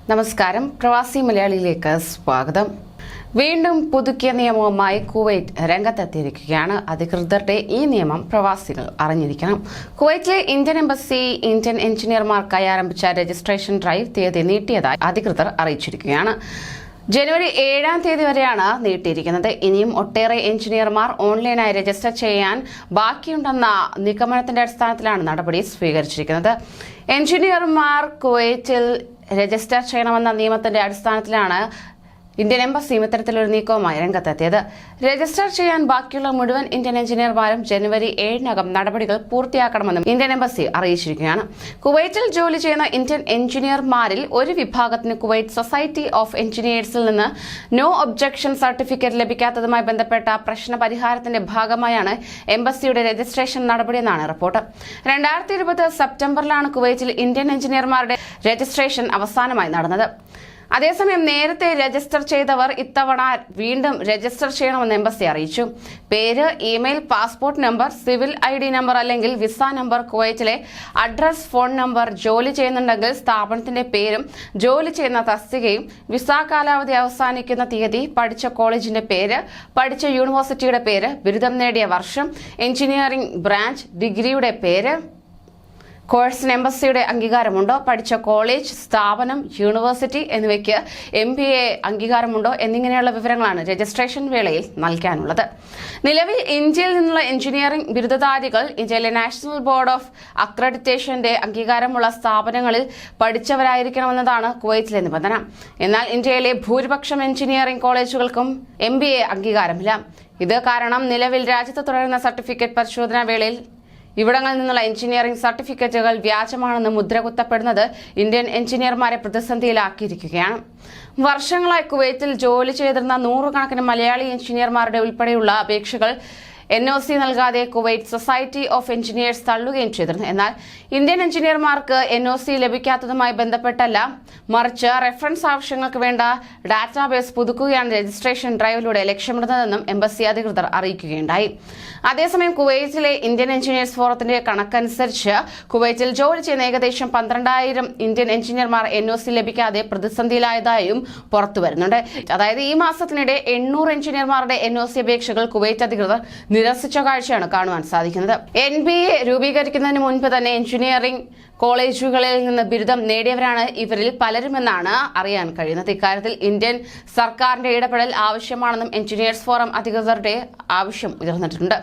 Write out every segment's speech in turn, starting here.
നമസ്കാരം, പ്രവാസി മലയാളിയിലേക്ക് സ്വാഗതം. വീണ്ടും പുതുക്കിയ നിയമവുമായി കുവൈറ്റ് രംഗത്തെത്തിയിരിക്കുകയാണ്. അധികൃതരുടെ ഈ നിയമം പ്രവാസികൾ അറിഞ്ഞിരിക്കണം. കുവൈറ്റിലെ ഇന്ത്യൻ എംബസി ഇന്ത്യൻ എഞ്ചിനീയർമാർക്കായി ആരംഭിച്ച രജിസ്ട്രേഷൻ ഡ്രൈവ് തീയതി നീട്ടിയതായി അധികൃതർ അറിയിച്ചിരിക്കുകയാണ്. ജനുവരി 7 വരെയാണ് നീട്ടിയിരിക്കുന്നത്. ഇനിയും ഒട്ടേറെ എഞ്ചിനീയർമാർ ഓൺലൈനായി രജിസ്റ്റർ ചെയ്യാൻ ബാക്കിയുണ്ടെന്ന നിഗമനത്തിന്റെ അടിസ്ഥാനത്തിലാണ് നടപടി സ്വീകരിച്ചിരിക്കുന്നത്. എഞ്ചിനീയർമാർ കുവൈറ്റിൽ രജിസ്റ്റർ ചെയ്യണമെന്ന നിയമത്തിന്റെ അടിസ്ഥാനത്തിലാണ് ഇന്ത്യൻ എംബസിയും ഇത്തരത്തിലൊരു നീക്കവുമായി രംഗത്തെത്തിയത്. രജിസ്റ്റർ ചെയ്യാൻ ബാക്കിയുള്ള മുഴുവൻ ഇന്ത്യൻ എഞ്ചിനീയർമാരും ജനുവരി 7 നടപടികൾ പൂർത്തിയാക്കണമെന്നും ഇന്ത്യൻ എംബസി അറിയിച്ചിരിക്കുകയാണ്. കുവൈറ്റിൽ ജോലി ചെയ്യുന്ന ഇന്ത്യൻ എഞ്ചിനീയർമാരിൽ ഒരു വിഭാഗത്തിന് കുവൈറ്റ് സൊസൈറ്റി ഓഫ് എഞ്ചിനീയേഴ്സിൽ നിന്ന് നോ ഒബ്ജക്ഷൻ സർട്ടിഫിക്കറ്റ് ലഭിക്കാത്തതുമായി ബന്ധപ്പെട്ട പ്രശ്ന പരിഹാരത്തിന്റെ ഭാഗമായാണ് എംബസിയുടെ രജിസ്ട്രേഷൻ നടപടിയെന്നാണ് റിപ്പോർട്ട്. 2020 സെപ്റ്റംബറിലാണ് കുവൈറ്റിൽ ഇന്ത്യൻ എഞ്ചിനീയർമാരുടെ രജിസ്ട്രേഷൻ അവസാനമായി നടന്നത്. അതേസമയം നേരത്തെ രജിസ്റ്റർ ചെയ്തവർ ഇത്തവണ വീണ്ടും രജിസ്റ്റർ ചെയ്യണമെന്ന് എംബസി അറിയിച്ചു. പേര്, email, passport number, civil ID number അല്ലെങ്കിൽ വിസ നമ്പർ, കുവൈറ്റിലെ അഡ്രസ്, ഫോൺ നമ്പർ, ജോലി ചെയ്യുന്നുണ്ടെങ്കിൽ സ്ഥാപനത്തിന്റെ പേരും ജോലി ചെയ്യുന്ന തസ്തികയും, വിസ കാലാവധി അവസാനിക്കുന്ന തീയതി, പഠിച്ച കോളേജിന്റെ പേര്, പഠിച്ച യൂണിവേഴ്സിറ്റിയുടെ പേര്, ബിരുദം നേടിയ വർഷം, എഞ്ചിനീയറിംഗ് ബ്രാഞ്ച്, ഡിഗ്രിയുടെ പേര്, കോഴ്സിന് എംബസിയുടെ അംഗീകാരമുണ്ടോ, പഠിച്ച കോളേജ്, സ്ഥാപനം, യൂണിവേഴ്സിറ്റി എന്നിവയ്ക്ക് MBA അംഗീകാരമുണ്ടോ എന്നിങ്ങനെയുള്ള വിവരങ്ങളാണ് രജിസ്ട്രേഷൻ വേളയിൽ നൽകാനുള്ളത്. നിലവിൽ ഇന്ത്യയിൽ നിന്നുള്ള എഞ്ചിനീയറിംഗ് ബിരുദധാരികൾ ഇന്ത്യയിലെ നാഷണൽ ബോർഡ് ഓഫ് അക്രഡിറ്റേഷന്റെ അംഗീകാരമുള്ള സ്ഥാപനങ്ങളിൽ പഠിച്ചവരായിരിക്കണമെന്നതാണ് കുവൈറ്റിലെ നിബന്ധന. എന്നാൽ ഇന്ത്യയിലെ ഭൂരിപക്ഷം എഞ്ചിനീയറിംഗ് കോളേജുകൾക്കും MBA അംഗീകാരമില്ല. ഇത് കാരണം നിലവിൽ രാജ്യത്ത് തുടരുന്ന സർട്ടിഫിക്കറ്റ് പരിശോധനാ വേളയിൽ ഇവിടങ്ങളിൽ നിന്നുള്ള എഞ്ചിനീയറിംഗ് സർട്ടിഫിക്കറ്റുകൾ വ്യാജമാണെന്ന് മുദ്രകുത്തപ്പെടുന്നത് ഇന്ത്യൻ എഞ്ചിനീയർമാരെ പ്രതിസന്ധിയിലാക്കിയിരിക്കുകയാണ്. വർഷങ്ങളായി കുവൈറ്റിൽ ജോലി ചെയ്തിരുന്ന നൂറുകണക്കിന് മലയാളി എഞ്ചിനീയർമാരുടെ ഉൾപ്പെടെയുള്ള അപേക്ഷകൾ NOC നൽകാതെ കുവൈറ്റ് സൊസൈറ്റി ഓഫ് എഞ്ചിനീയേഴ്സ് തള്ളുകയും ചെയ്തിരുന്നു. എന്നാൽ ഇന്ത്യൻ എഞ്ചിനീയർമാർക്ക് NOC ലഭിക്കാത്തതുമായി ബന്ധപ്പെട്ടല്ല, മറിച്ച് റെഫറൻസ് ആവശ്യങ്ങൾക്ക് വേണ്ട ഡാറ്റാബേസ് പുതുക്കുകയാണ് രജിസ്ട്രേഷൻ ഡ്രൈവിലൂടെ ലക്ഷ്യമിടുന്നതെന്നും എംബസി അധികൃതർ അറിയിക്കുകയുണ്ടായി. അതേസമയം കുവൈറ്റിലെ ഇന്ത്യൻ എഞ്ചിനീയേഴ്സ് ഫോറത്തിന്റെ കണക്കനുസരിച്ച് കുവൈറ്റിൽ ജോലി ചെയ്യുന്ന ഏകദേശം 12,000 ഇന്ത്യൻ എഞ്ചിനീയർമാർ NOC ലഭിക്കാതെ പ്രതിസന്ധിയിലായതായും പുറത്തുവരുന്നുണ്ട്. അതായത് ഈ മാസത്തിനിടെ 800 എഞ്ചിനീയർമാരുടെ NOC അപേക്ഷകൾ കുവൈറ്റ് അധികൃതർ നിരസിച്ച കാഴ്ചയാണ് കാണുവാൻ സാധിക്കുന്നത്. NBA രൂപീകരിക്കുന്നതിന് മുൻപ് തന്നെ എഞ്ചിനീയറിംഗ് കോളേജുകളിൽ നിന്ന് ബിരുദം നേടിയവരാണ് ഇവരിൽ പലരുമെന്നാണ് അറിയാൻ കഴിയുന്നത്. ഇക്കാര്യത്തിൽ ഇന്ത്യൻ സർക്കാരിന്റെ ഇടപെടൽ ആവശ്യമാണെന്നും എഞ്ചിനീയേഴ്സ് ഫോറം അധികൃതരുടെ ആവശ്യം ഉയർന്നിട്ടുണ്ട്.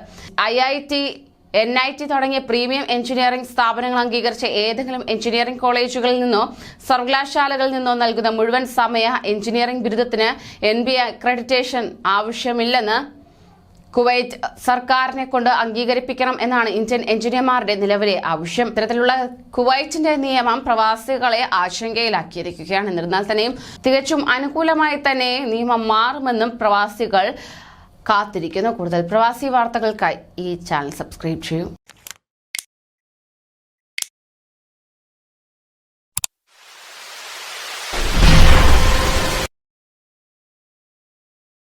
IIT, NIT തുടങ്ങിയ പ്രീമിയം എഞ്ചിനീയറിംഗ് സ്ഥാപനങ്ങൾ അംഗീകരിച്ച ഏതെങ്കിലും എഞ്ചിനീയറിംഗ് കോളേജുകളിൽ നിന്നോ സർവകലാശാലകളിൽ നിന്നോ നൽകുന്ന മുഴുവൻ സമയ എഞ്ചിനീയറിംഗ് ബിരുദത്തിന് NBA അക്രഡിറ്റേഷൻ ആവശ്യമില്ലെന്ന് കുവൈറ്റ് സർക്കാരിനെ കൊണ്ട് അംഗീകരിപ്പിക്കണം എന്നാണ് ഇന്ത്യൻ എഞ്ചിനീയർമാരുടെ നിലവിലെ ആവശ്യം. ഇത്തരത്തിലുള്ള കുവൈറ്റിന്റെ നിയമം പ്രവാസികളെ ആശങ്കയിലാക്കിയിരിക്കുകയാണ്. എന്നിരുന്നാൽ തന്നെയും തികച്ചും അനുകൂലമായി തന്നെ നിയമം മാറുമെന്നും പ്രവാസികൾ കാത്തിരിക്കുന്നു. കൂടുതൽ പ്രവാസി വാർത്തകൾക്കായി ഈ ചാനൽ സബ്സ്ക്രൈബ് ചെയ്യൂ.